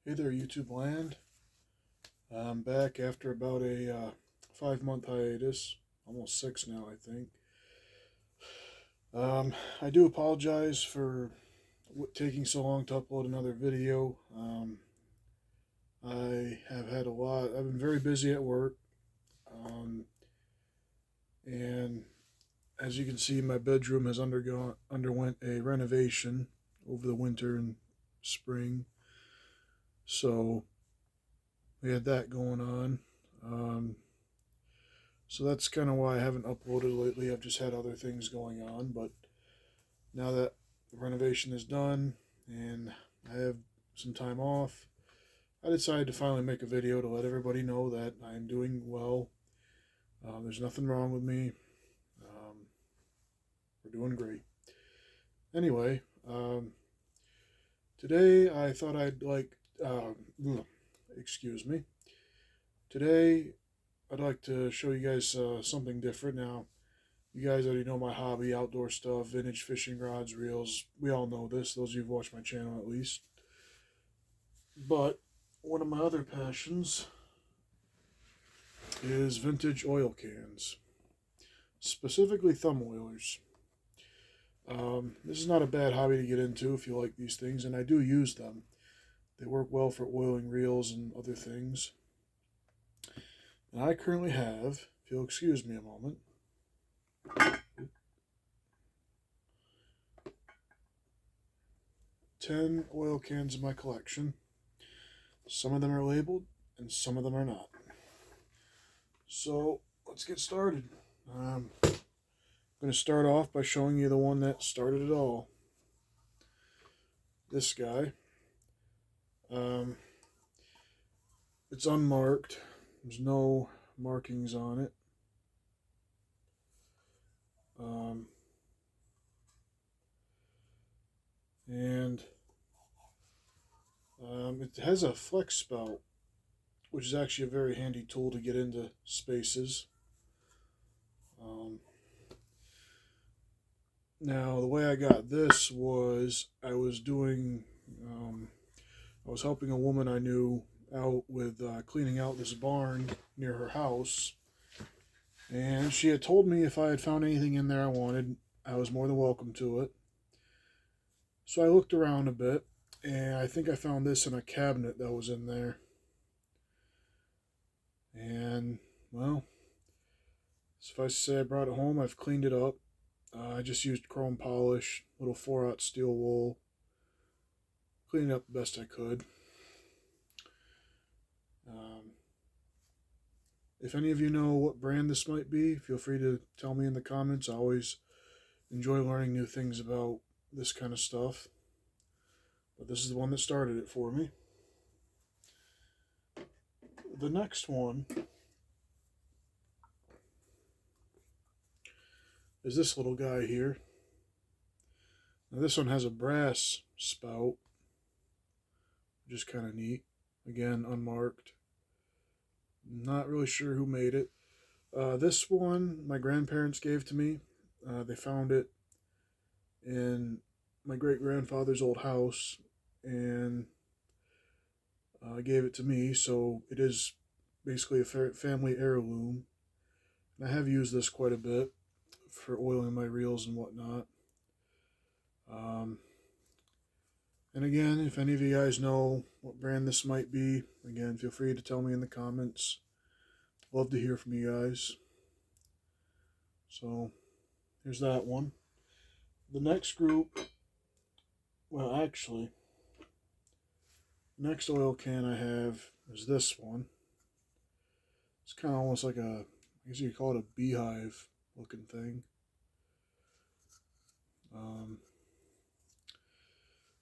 Hey there, YouTube land. I'm back after about a 5 month hiatus, almost six now, I think. I do apologize for taking so long to upload another video. I have had a lot, I've been very busy at work, um, and as you can see, my bedroom has underwent a renovation over the winter and spring, so we had that going on. Um, So that's kind of why I haven't uploaded lately. I've just had other things going on. But now that the renovation is done and I have some time off, I decided to finally make a video to let everybody know that I'm doing well. There's nothing wrong with me. Um, we're doing great. Anyway, today I thought I'd excuse me. Today I'd like to show you guys something different. Now, you guys already know my hobby, outdoor stuff, vintage fishing rods, reels. We all know this, those of you who've watched my channel at least. But one of my other passions is vintage oil cans, specifically thumb oilers. This is not a bad hobby to get into if you like these things, and I do use them. They work well for oiling reels and other things. And I currently have, if you'll excuse me a moment, 10 oil cans in my collection. Some of them are labeled and some of them are not. So let's get started. I'm going to start off by showing you the one that started it all. This guy. Um, it's unmarked. There's no markings on it. Um, and it has a flex spout, which is actually a very handy tool to get into spaces. Um, Now, the way I got this was I was doing, I was helping a woman I knew out with cleaning out this barn near her house. And she had told me if I had found anything in there I wanted, I was more than welcome to it. So I looked around a bit, and I think I found this in a cabinet that was in there. And, well, suffice to say, I brought it home. I've cleaned it up. I just used chrome polish, little 4/0 steel wool, cleaned it up the best I could. Um, if any of you know what brand this might be, feel free to tell me in the comments. I always enjoy learning new things about this kind of stuff. But this is the one that started it for me. The next one is this little guy here. Now this one has a brass spout, which is kind of neat. Again, unmarked. Not really sure who made it. This one my grandparents gave to me. They found it in my great grandfather's old house and gave it to me. So it is basically a family heirloom. And I have used this quite a bit for oiling my reels and whatnot. Um, and again, if any of you guys know what brand this might be, again, feel free to tell me in the comments. Love to hear from you guys. So here's that one. The next group, well, actually, the next oil can I have is this one. It's kind of almost like a, I guess you could call it a beehive looking thing.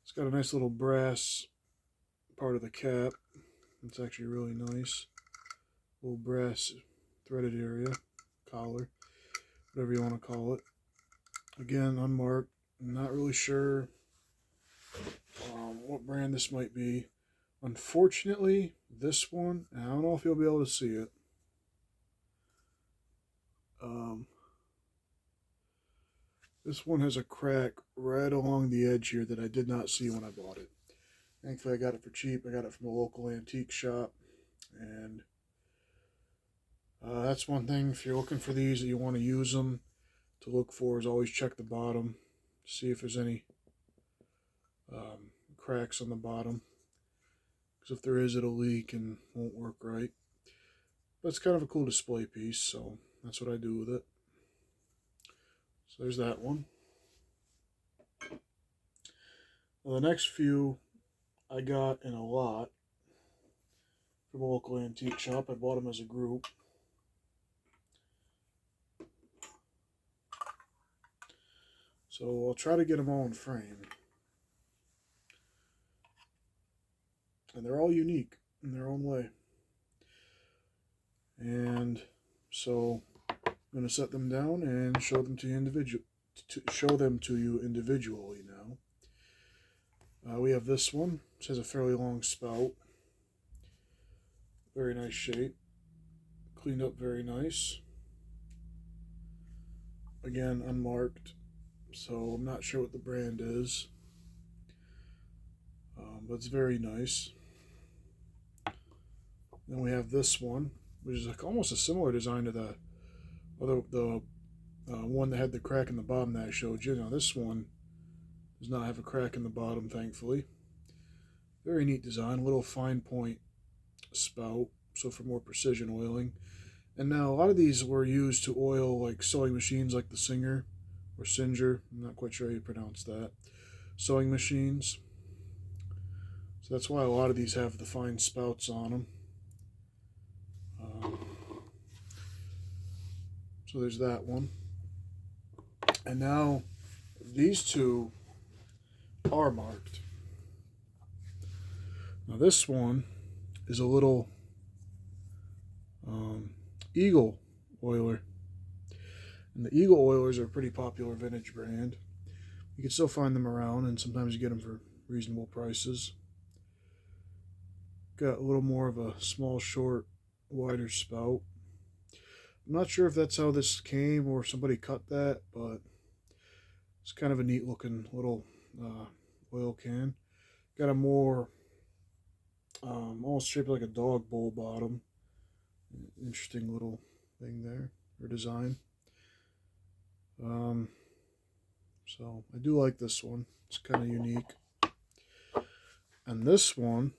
It's got a nice little brass part of the cap. It's actually really nice. Little brass threaded area, collar, whatever you want to call it. Again, unmarked. I'm not really sure what brand this might be. Unfortunately, this one, I don't know if you'll be able to see it. This one has a crack right along the edge here that I did not see when I bought it. Thankfully I got it for cheap. I got it from a local antique shop, and that's one thing, if you're looking for these that you want to use them, to look for is always check the bottom, see if there's any cracks on the bottom, because if there is, it'll leak and won't work right. But it's kind of a cool display piece, so that's what I do with it. So there's that one. Well, the next few I got in a lot from a local antique shop. I bought them as a group. So I'll try to get them all in frame. And they're all unique in their own way. And so I'm going to set them down and show them to you individually now. We have this one. It has a fairly long spout. Very nice shape. Cleaned up very nice. Again, unmarked. So I'm not sure what the brand is. But it's very nice. Then we have this one, which is like almost a similar design to the one that had the crack in the bottom that I showed you. Now this one does not have a crack in the bottom, thankfully. Very neat design, little fine point spout, so for more precision oiling. And now a lot of these were used to oil like sewing machines, like the Singer or Singer. I'm not quite sure how you pronounce that. Sewing machines. So that's why a lot of these have the fine spouts on them. So there's that one. And now these two are marked. Now this one is a little Eagle oiler. And the Eagle oilers are a pretty popular vintage brand. You can still find them around, and sometimes you get them for reasonable prices. Got a little more of a small, short, wider spout. I'm not sure if that's how this came or somebody cut that, but it's kind of a neat looking little oil can. Got a more almost shaped like a dog bowl bottom. Interesting little thing there, or design. So I do like this one. It's kind of unique. And this one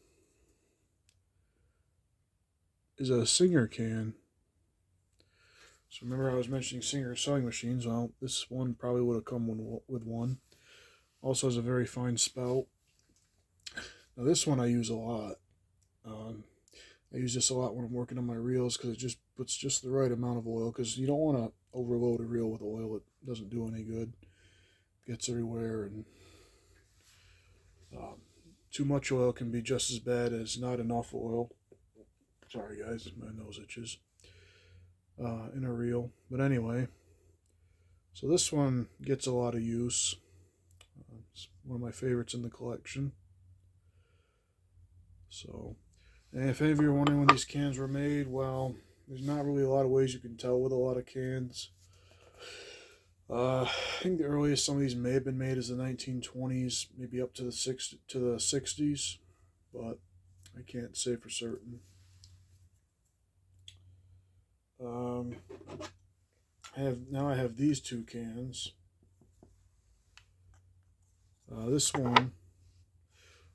is a Singer can. So remember I was mentioning Singer sewing machines. Well, this one probably would have come with one. Also has a very fine spout. Now this one I use a lot. I use this a lot when I'm working on my reels because it just puts just the right amount of oil, because you don't want to overload a reel with oil. It doesn't do any good. It gets everywhere, and too much oil can be just as bad as not enough oil. Sorry guys, my nose itches. In a reel. But anyway, so this one gets a lot of use. It's one of my favorites in the collection. So, and if any of you are wondering when these cans were made, well, there's not really a lot of ways you can tell with a lot of cans. I think the earliest some of these may have been made is the 1920s, maybe up to the 60s, but I can't say for certain. I have these two cans. This one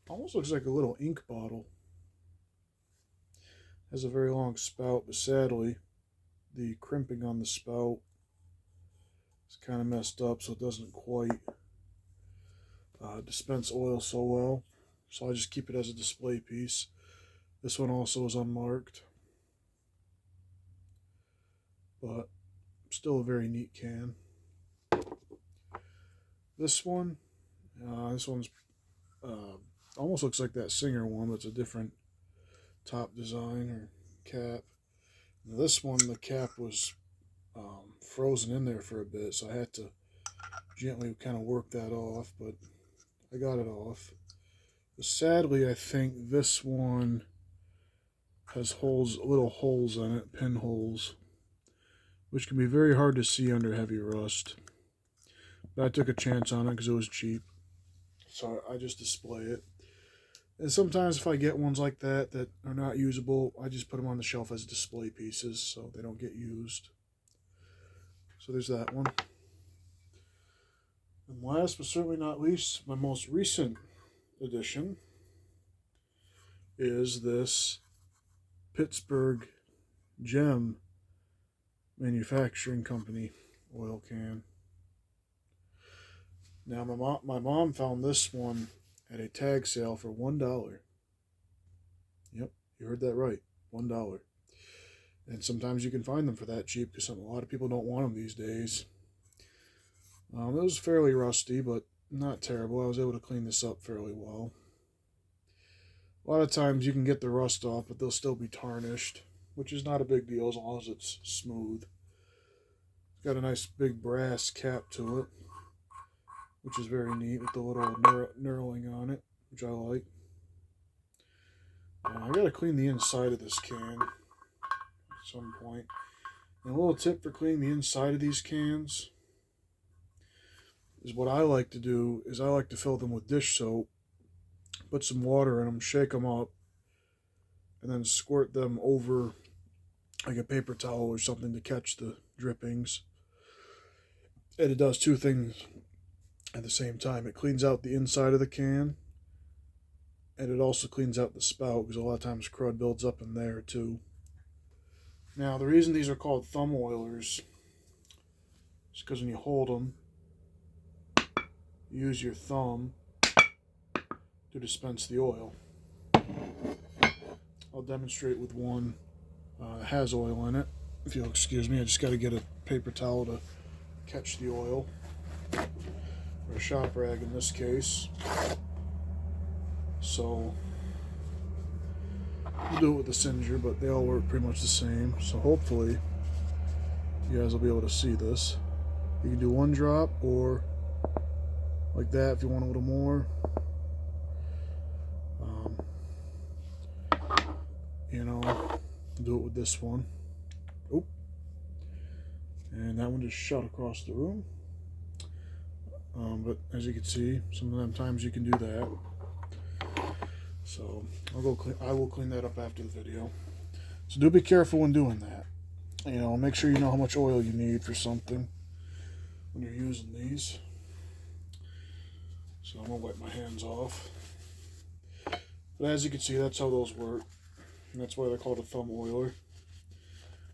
almost looks like a little ink bottle. Has a very long spout, but sadly the crimping on the spout is kind of messed up, so it doesn't quite dispense oil so well. So I just keep it as a display piece. This one also is unmarked, but still a very neat can. This one's almost looks like that Singer one, but it's a different top design or cap. Now this one, the cap was frozen in there for a bit, so I had to gently kind of work that off, but I got it off. But sadly, I think this one has little holes on it, pinholes, which can be very hard to see under heavy rust. But I took a chance on it because it was cheap, so I just display it. And sometimes if I get ones like that that are not usable, I just put them on the shelf as display pieces so they don't get used. So there's that one. And last but certainly not least, my most recent addition is this Pittsburgh Gem Manufacturing Company oil can. Now my mom found this one at a tag sale for $1. Yep, you heard that right, $1. And sometimes you can find them for that cheap because a lot of people don't want them these days. It was fairly rusty, but not terrible. I was able to clean this up fairly well. A lot of times you can get the rust off, but they'll still be tarnished, which is not a big deal as long as it's smooth. It's got a nice big brass cap to it, which is very neat with the little knurling on it, which I like. I gotta clean the inside of this can at some point. And a little tip for cleaning the inside of these cans is what I like to do is I like to fill them with dish soap, put some water in them, shake them up, and then squirt them over like a paper towel or something to catch the drippings. And it does two things at the same time. It cleans out the inside of the can, and it also cleans out the spout because a lot of times crud builds up in there too. Now, the reason these are called thumb oilers is because when you hold them, you use your thumb to dispense the oil. I'll demonstrate with one that has oil in it. If you'll excuse me, I just got to get a paper towel to catch the oil, or a shop rag in this case. So we'll do it with a Singer, but they all work pretty much the same. So hopefully you guys will be able to see this. You can do one drop or like that if you want a little more. Do it with this one. Oh, and that one just shot across the room. But as you can see, some of them times you can do that. So I will clean that up after the video. So do be careful when doing that. Make sure you know how much oil you need for something when you're using these. So I'm gonna wipe my hands off. But as you can see, that's how those work. And that's why they're called a thumb oiler.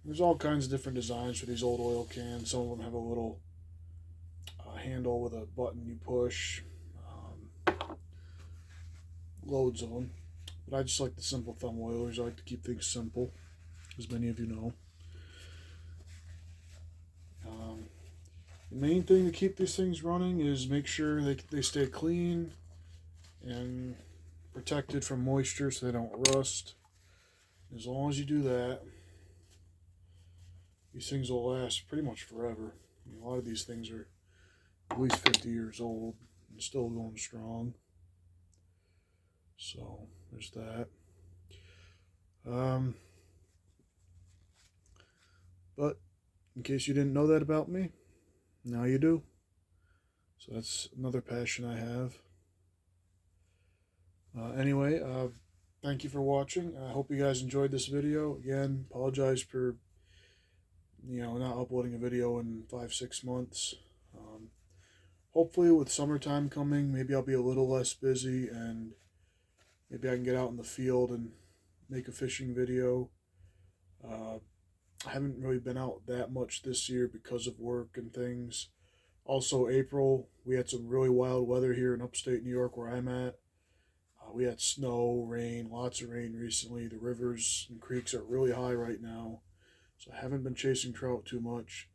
There's all kinds of different designs for these old oil cans. Some of them have a little handle with a button you push. Loads of them. But I just like the simple thumb oilers. I like to keep things simple, as many of you know. The main thing to keep these things running is make sure they stay clean and protected from moisture so they don't rust. As long as you do that, these things will last pretty much forever. A lot of these things are at least 50 years old and still going strong. So there's that. But in case you didn't know that about me, now you do. So that's another passion I have. Anyway, thank you for watching. I hope you guys enjoyed this video. Again, apologize for not uploading a video in 5-6 months. Hopefully with summertime coming, maybe I'll be a little less busy and maybe I can get out in the field and make a fishing video. I haven't really been out that much this year because of work and things. Also, April, we had some really wild weather here in upstate New York where I'm at. We had snow, rain, lots of rain recently. The rivers and creeks are really high right now. So I haven't been chasing trout too much.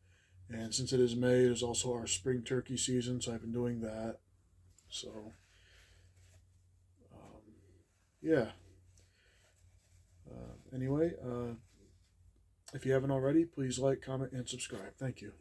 And since it is May, it is also our spring turkey season, so I've been doing that. So, yeah. Anyway, if you haven't already, please like, comment, and subscribe. Thank you.